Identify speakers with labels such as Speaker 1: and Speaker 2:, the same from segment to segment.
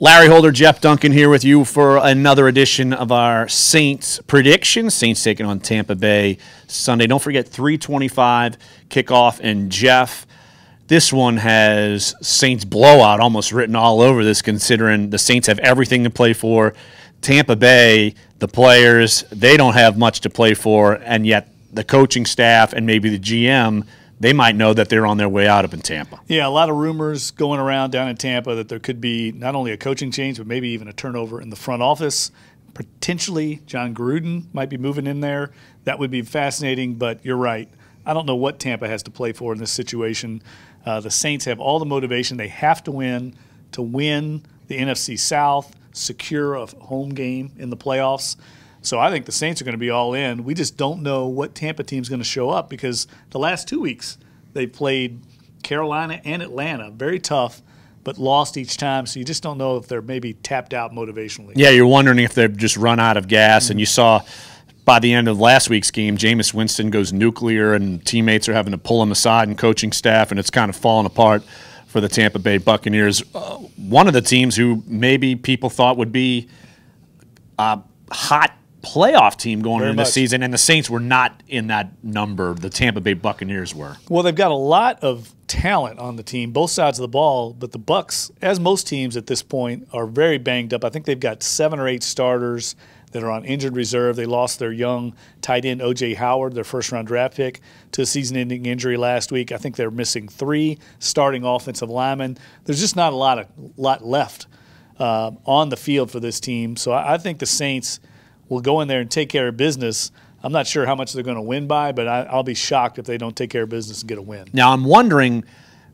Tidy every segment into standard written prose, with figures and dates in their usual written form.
Speaker 1: Larry Holder, Jeff Duncan here with you for another edition of our Saints predictions. Saints taking on Tampa Bay Sunday. Don't forget 3:25 kickoff. And Jeff, this one has Saints blowout almost written all over this, considering the Saints have everything to play for. Tampa Bay, the players, they don't have much to play for, and yet the coaching staff and maybe the GM, they might know that they're on their way out up in Tampa.
Speaker 2: Yeah, a lot of rumors going around down in Tampa that there could be not only a coaching change, but maybe even a turnover in the front office. Potentially, John Gruden might be moving in there. That would be fascinating, but you're right. I don't know what Tampa has to play for in this situation. The Saints have all the motivation. They have to win the NFC South, secure a home game in the playoffs. So I think the Saints are going to be all in. We just don't know what Tampa team's going to show up because the last 2 weeks they've played Carolina and Atlanta, very tough, but lost each time. So you just don't know if they're maybe tapped out motivationally.
Speaker 1: Yeah, you're wondering if they've just run out of gas. And you saw by the end of last week's game, Jameis Winston goes nuclear and teammates are having to pull him aside and coaching staff, and it's kind of falling apart for the Tampa Bay Buccaneers. One of the teams who maybe people thought would be hot playoff team going into the season, and the Saints were not in that number. The Tampa Bay Buccaneers were.
Speaker 2: Well, they've got a lot of talent on the team, both sides of the ball, but the Bucs, as most teams at this point, are very banged up. I think they've got 7 or 8 starters that are on injured reserve. They lost their young tight end O.J. Howard, their first-round draft pick, to a season-ending injury last week. I think they're missing 3 starting offensive linemen. There's just not a lot left on the field for this team. So I think the Saints will go in there and take care of business. I'm not sure how much they're going to win by, but I'll be shocked if they don't take care of business and get a win.
Speaker 1: Now, I'm wondering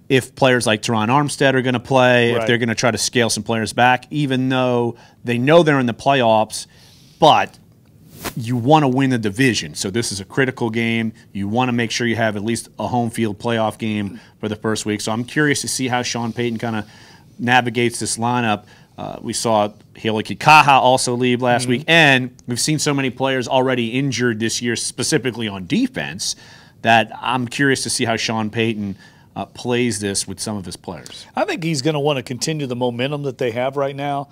Speaker 1: if players like Teron Armstead are going to play,
Speaker 2: Right.
Speaker 1: if they're going to try to scale some players back, even though they know they're in the playoffs, but you want to win the division. So this is a critical game. You want to make sure you have at least a home field playoff game for the first week. So I'm curious to see how Sean Payton kind of navigates this lineup. We saw Haley Kikaha also leave last week, and we've seen so many players already injured this year, specifically on defense, that I'm curious to see how Sean Payton plays this with some of his players.
Speaker 2: I think he's going to want to continue the momentum that they have right now.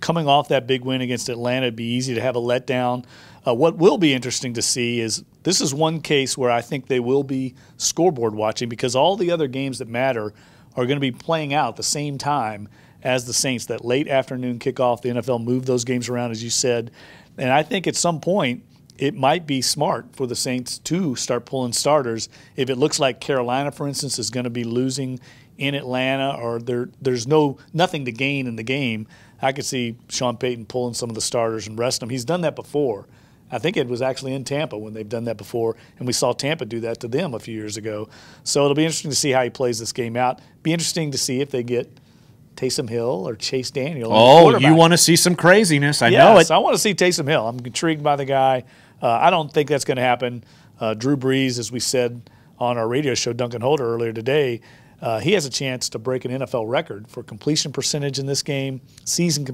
Speaker 2: Coming off that big win against Atlanta, it'd be easy to have a letdown. What will be interesting to see is this is one case where I think they will be scoreboard watching because all the other games that matter are going to be playing out at the same time as the Saints. That late afternoon kickoff, the NFL moved those games around, as you said. And I think at some point it might be smart for the Saints to start pulling starters. If it looks like Carolina, for instance, is going to be losing in Atlanta or there's nothing to gain in the game, I could see Sean Payton pulling some of the starters and resting them. He's done that before. I think it was actually in Tampa when they've done that before, and we saw Tampa do that to them a few years ago. So it'll be interesting to see how he plays this game out. Be interesting to see if they get Taysom Hill or Chase Daniel.
Speaker 1: Oh, you want to see some craziness. I know it.
Speaker 2: Yes, I want to see Taysom Hill. I'm intrigued by the guy. I don't think that's going to happen. Drew Brees, as we said on our radio show, Duncan Holder, earlier today, he has a chance to break an NFL record for completion percentage in this game, season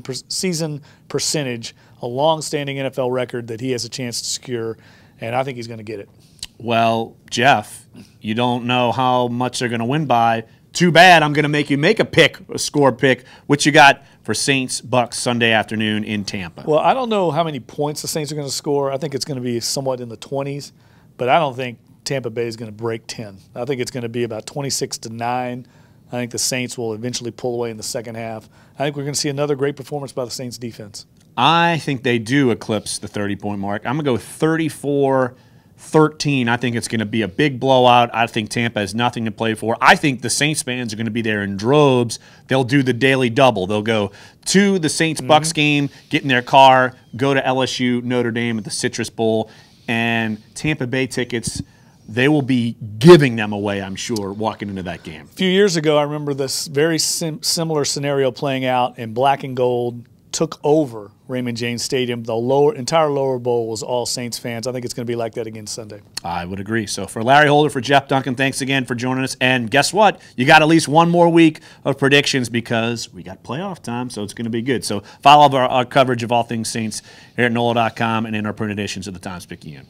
Speaker 2: percentage, a long-standing NFL record that he has a chance to secure, and I think he's going to get it.
Speaker 1: Well, Jeff, you don't know how much they're going to win by. Too bad. I'm going to make you make a score pick. What you got for Saints Bucs Sunday afternoon in Tampa?
Speaker 2: Well, I don't know how many points the Saints are going to score. I think it's going to be somewhat in the 20s, but I don't think Tampa Bay is going to break 10. I think it's going to be about 26-9. I think the Saints will eventually pull away in the second half. I think we're going to see another great performance by the Saints defense.
Speaker 1: I think they do eclipse the 30-point mark. I'm going to go 34-13. I think it's going to be a big blowout. I think Tampa has nothing to play for. I think the Saints fans are going to be there in droves. They'll do the daily double. They'll go to the Saints-Bucs game, get in their car, go to LSU, Notre Dame at the Citrus Bowl, and Tampa Bay tickets, they will be giving them away, I'm sure, walking into that game.
Speaker 2: A few years ago, I remember this very similar scenario playing out, and black and gold took over Raymond James Stadium. The entire lower bowl was all Saints fans. I think it's going to be like that again Sunday.
Speaker 1: I would agree. So for Larry Holder, for Jeff Duncan, thanks again for joining us. And guess what? You got at least one more week of predictions because we got playoff time, so it's going to be good. So follow our coverage of all things Saints here at NOLA.com and in our print editions of the Times-Picayune.